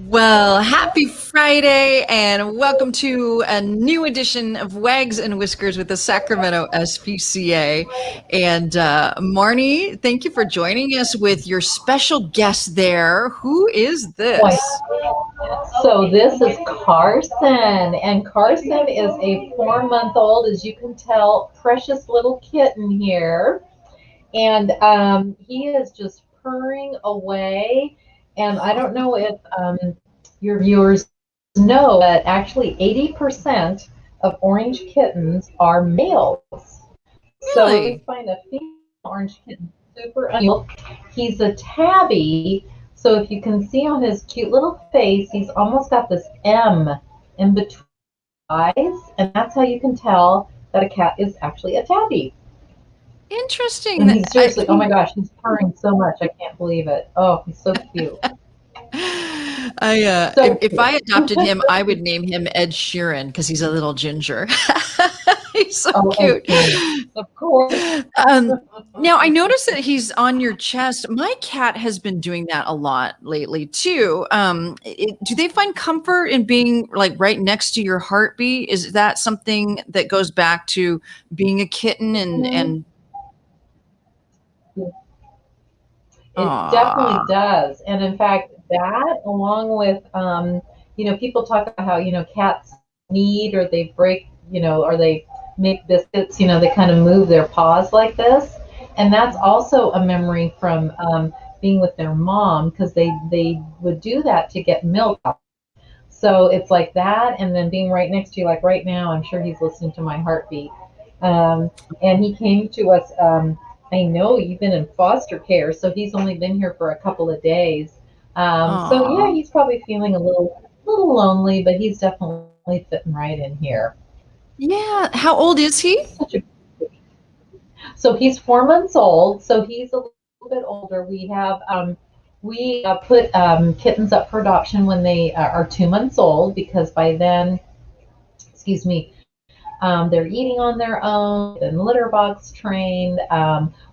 Well, happy Friday and welcome to a new edition of Wags and Whiskers with the Sacramento SPCA. And Marnie, thank you for joining us with your special guest there. Who is Boy, this? so this is Carson, and Carson is a 4-month-old, as you can tell, precious little kitten here, and he is just purring away. And I don't know if your viewers know, but actually 80% of orange kittens are males. So if you Really? find a female orange kitten super unusual, he's a tabby. So if you can see on his cute little face, he's almost got this M in between eyes, and that's how you can tell that a cat is actually a tabby. Interesting. And he's seriously, oh my gosh, he's purring so much, I can't believe it. Oh, he's so cute. So If I adopted cute. him, I would name him Ed Sheeran because he's a little ginger. He's so Oh, Ed cute. Sheeran. Of course. Um, Now I noticed that he's on your chest. My cat has been doing that a lot lately too. Do they find comfort in being like right next to your heartbeat? Is that something that goes back to being a kitten Mhm. and It definitely aw, does. And in fact, that along with, people talk about how, cats knead or they break, or they make biscuits, they kind of move their paws like this. And that's also a memory from being with their mom because they would do that to get milk. So it's like that. And then being right next to you, like right now, I'm sure he's listening to my heartbeat. Um, and he came to us. I know you've been in foster care, so he's only been here for a couple of days. So yeah, aw. he's probably feeling a little lonely, but he's definitely fitting right in here. Yeah. How old is he? Such a So he's 4 months old, so he's a little bit older. We put kittens up for adoption when they are 2 months old because by then, excuse me, they're eating on their own, and litter box trained.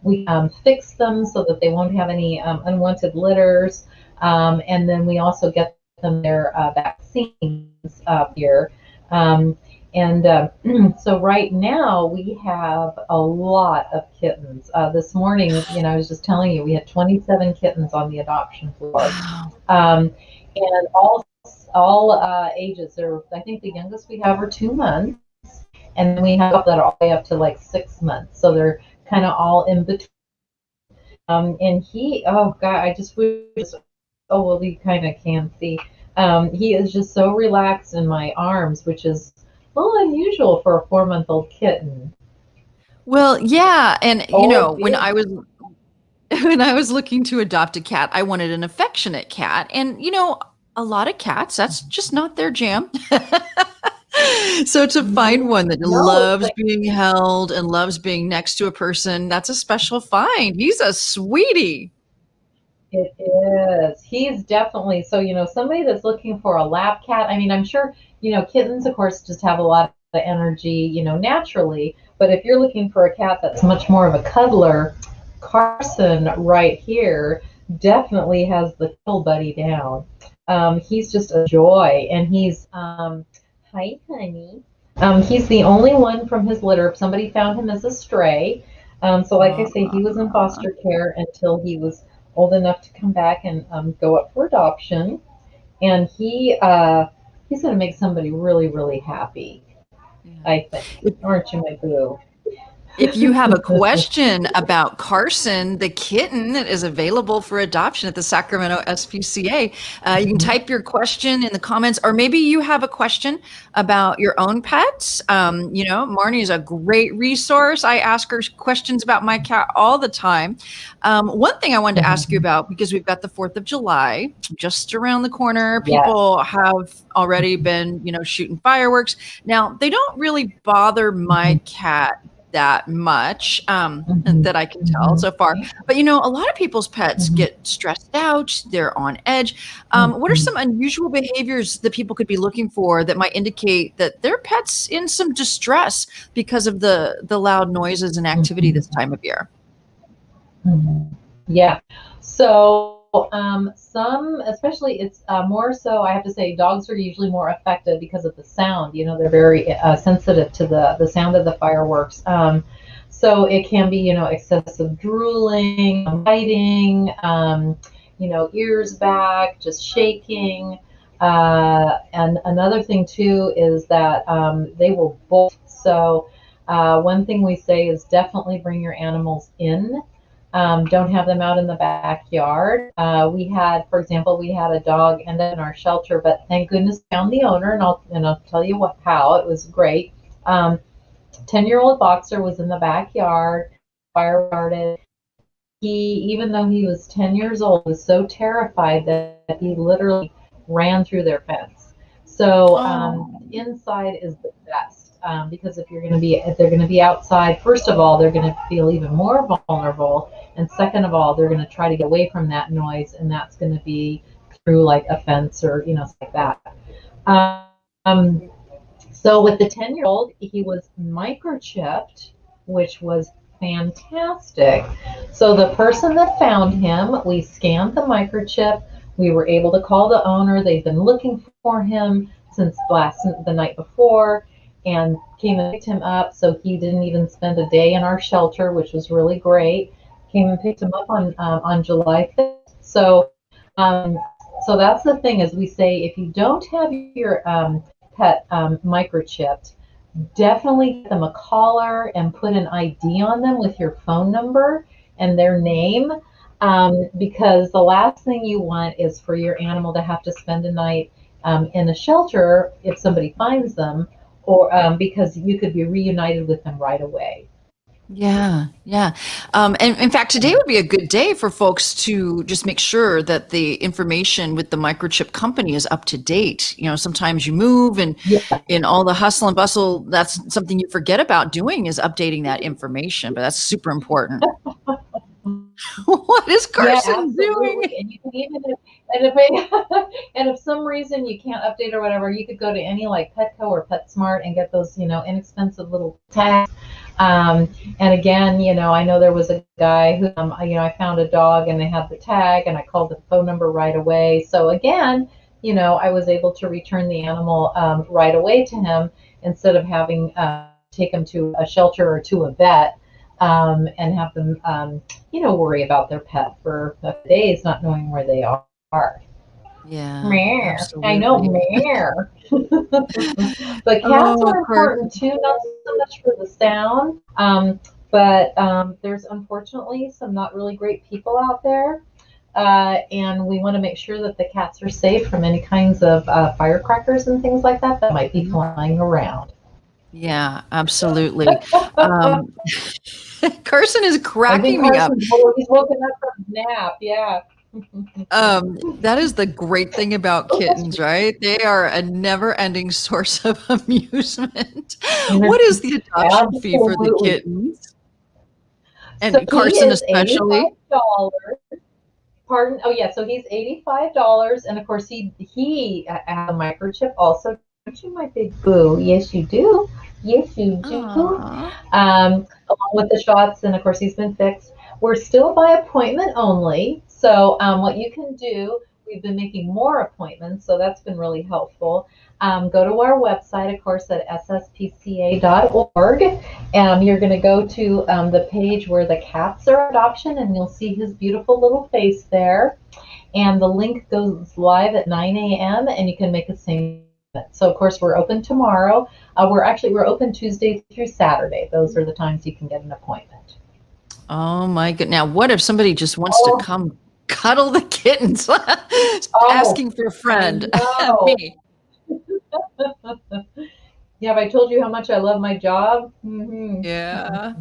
We fix them so that they won't have any unwanted litters. And then we also get them their vaccines up here. Um, and so right now we have a lot of kittens. This morning, I was just telling you, we had 27 kittens on the adoption floor. Wow. Um, and all ages. I think the youngest we have are 2 months, and then we have that all the way up to like 6 months. So they're kind of all in between. And oh God, I just wish. Oh well, you kind of can see. He is just so relaxed in my arms, which is a little unusual for a 4-month-old kitten. Well, yeah, and Oh, it when is. I was when I was looking to adopt a cat, I wanted an affectionate cat. And, a lot of cats, that's just not their jam. So to find one that No, it's loves like being held and loves being next to a person, that's a special find. He's a sweetie. it is. He's definitely so, somebody that's looking for a lap cat. I mean, I'm sure, kittens, of course, just have a lot of energy, naturally. But if you're looking for a cat that's much more of a cuddler, Carson right here definitely has the cuddle buddy down. He's just a joy, and hi, honey. He's the only one from his litter. Somebody found him as a stray. So, like I say, he was in Aw. foster care until he was old enough to come back and go up for adoption. And he's going to make somebody really, really happy, Yeah. I think. Aren't you, my boo? If you have a question about Carson, the kitten that is available for adoption at the Sacramento SPCA, you can type your question in the comments, or maybe you have a question about your own pets. Marnie is a great resource. I ask her questions about my cat all the time. One thing I wanted to ask you about, because we've got the 4th of July just around the corner, Yes. people have already been, shooting fireworks. Now, they don't really bother my cat that much that I can tell so far. But a lot of people's pets get stressed out, they're on edge. What are some unusual behaviors that people could be looking for that might indicate that their pet's in some distress because of the loud noises and activity this time of year? Yeah. So some, especially it's more so, I have to say, dogs are usually more affected because of the sound. They're very sensitive to the sound of the fireworks. So it can be, excessive drooling, biting, ears back, just shaking. And another thing too is that they will bolt. So one thing we say is definitely bring your animals in. Don't have them out in the backyard. For example, we had a dog end up in our shelter, but thank goodness found the owner, and I'll tell you how. It was great. 10-year-old boxer was in the backyard, fire started. Even though he was 10 years old, was so terrified that he literally ran through their fence. So inside is the best. Because if they're going to be outside, first of all, they're going to feel even more vulnerable. And second of all, they're going to try to get away from that noise. And that's going to be through like a fence or, stuff like that. So with the 10-year-old, he was microchipped, which was fantastic. So the person that found him, we scanned the microchip. We were able to call the owner. They've been looking for him since the night before, and came and picked him up. So he didn't even spend a day in our shelter, which was really great. Came and picked him up on July 5th. So that's the thing, is we say if you don't have your pet microchipped, definitely get them a collar and put an ID on them with your phone number and their name, because the last thing you want is for your animal to have to spend a night in a shelter if somebody finds them, or because you could be reunited with them right away. Yeah, yeah. And in fact, today would be a good day for folks to just make sure that the information with the microchip company is up to date. Sometimes you move, and in all the hustle and bustle, that's something you forget about doing, is updating that information. But that's super important. What is Carson doing? And you can even if some reason you can't update or whatever, you could go to any like Petco or PetSmart and get those inexpensive little tags. And again, I know there was a guy who I found a dog and they had the tag, and I called the phone number right away. So again, I was able to return the animal right away to him, instead of having take him to a shelter or to a vet. And have them, worry about their pet for days, not knowing where they are. Yeah, Mare. absolutely. I know, mare. But cats are important too, not so much for the sound, but there's unfortunately some not really great people out there. And we want to make sure that the cats are safe from any kinds of firecrackers and things like that might be flying around. Yeah, absolutely. Carson is cracking me up. He's woken up from his nap. Yeah. That is the great thing about kittens, right? They are a never-ending source of amusement. What is the adoption fee for the kittens? And so Carson especially? $85. Pardon? Oh yeah, so he's $85, and of course he has a microchip also. Don't you, my big boo? Yes, you do. Yes, you do. Along with the shots, and of course he's been fixed. We're still by appointment only. So what you can do, we've been making more appointments, so that's been really helpful. Go to our website, of course, at sspca.org. You're going to go to the page where the cats are adoption, and you'll see his beautiful little face there. And the link goes live at 9 a.m. and you can make a same. So of course we're open tomorrow. We're open Tuesday through Saturday. Those are the times you can get an appointment. Oh my goodness! Now, what if somebody just wants to come cuddle the kittens, asking for a friend? Me. Yeah, have I told you how much I love my job? Mm-hmm. Yeah.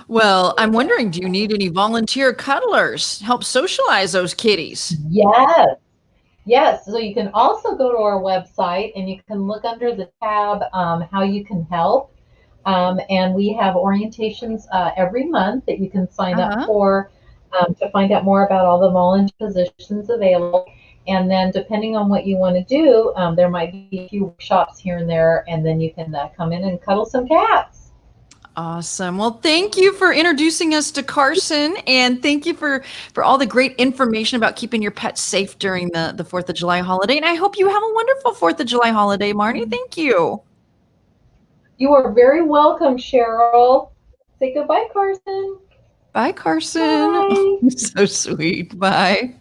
Well, I'm wondering, do you need any volunteer cuddlers? Help socialize those kitties. Yes. Yes, so you can also go to our website and you can look under the tab how you can help. And we have orientations every month that you can sign up for to find out more about all the volunteer positions available. And then depending on what you want to do, there might be a few workshops here and there, and then you can come in and cuddle some cats. Awesome. Well, thank you for introducing us to Carson, and thank you for all the great information about keeping your pets safe during the 4th of July holiday. And I hope you have a wonderful 4th of July holiday, Marnie. Thank you. You are very welcome, Cheryl. Say goodbye, Carson. Bye, Carson. Bye. So sweet. Bye.